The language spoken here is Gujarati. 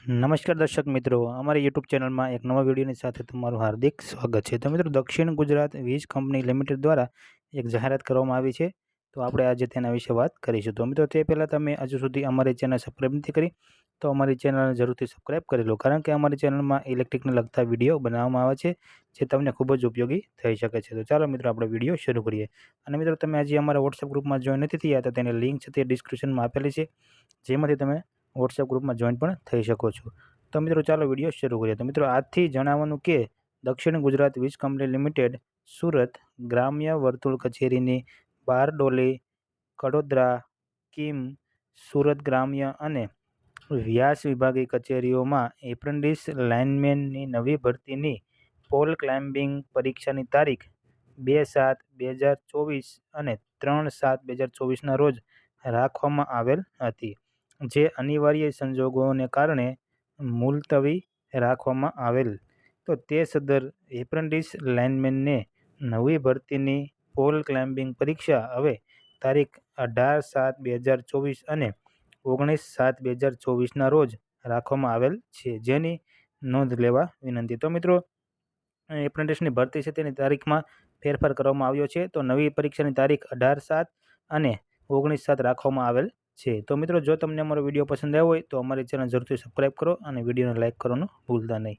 નમસ્કાર દર્શક મિત્રો, અમારી યુટ્યુબ ચેનલમાં એક નવા વિડીયોની સાથે તમારું હાર્દિક સ્વાગત છે. તો મિત્રો, દક્ષિણ ગુજરાત વીજ કંપની લિમિટેડ દ્વારા એક જાહેરાત કરવામાં આવી છે. તો આપણે આજે તેના વિશે વાત કરીશું. તો મિત્રો, તે પહેલાં તમે હજુ સુધી અમારી ચેનલ સબસ્ક્રાઈબ નથી કરી તો અમારી ચેનલને જરૂરથી સબસ્ક્રાઈબ કરી લો, કારણ કે અમારી ચેનલમાં ઇલેક્ટ્રિકને લગતા વિડીયો બનાવવામાં આવે છે જે તમને ખૂબ જ ઉપયોગી થઈ શકે છે. તો ચાલો મિત્રો, આપણે વિડીયો શરૂ કરીએ. અને મિત્રો, તમે હજી અમારા વોટ્સએપ ગ્રુપમાં જોઈન નથી થયા તો તેની લિંક છે તે ડિસ્ક્રિપ્શનમાં આપેલી છે, જેમાંથી તમે વોટ્સએપ ગ્રુપમાં જોઈન પણ થઈ શકો છો. તો મિત્રો, ચાલો વિડીયો શરૂ કરીએ. તો મિત્રો, આજથી જણાવવાનું કે દક્ષિણ ગુજરાત વીજ કંપની લિમિટેડ સુરત ગ્રામ્ય વર્તુળ કચેરીની બારડોલી, કડોદરા, કીમ, સુરત ગ્રામ્ય અને વ્યાસ વિભાગીય કચેરીઓમાં એપ્રેન્ટિસ લાઇનમેનની નવી ભરતીની પોલ ક્લાઇમ્બિંગ પરીક્ષાની તારીખ 2/7/2024 અને 3/7/2024ના રોજ રાખવામાં આવેલ હતી, જે અનિવાર્ય સંજોગોને કારણે મુલતવી રાખવામાં આવેલ. તો તે સદર એપ્રેન્ટિસ લાઇનમેનને નવી ભરતીની પોલ ક્લાઇમ્બિંગ પરીક્ષા હવે તારીખ 18/7/2024 અને 19/7/2024ના રોજ રાખવામાં આવેલ છે, જેની નોંધ લેવા વિનંતી. તો મિત્રો, એપ્રેન્ટિસની ભરતી છે તેની તારીખમાં ફેરફાર કરવામાં આવ્યો છે. તો નવી પરીક્ષાની તારીખ 18/7 અને 19/7 રાખવામાં આવેલ છે. તો મિત્રો, જો તમને અમારો વિડીયો પસંદ આવ્યો હોય તો અમારી ચેનલ જરૂરથી સબસ્ક્રાઈબ કરો અને વિડીયોને લાઇક કરવાનું ભૂલતા નહીં.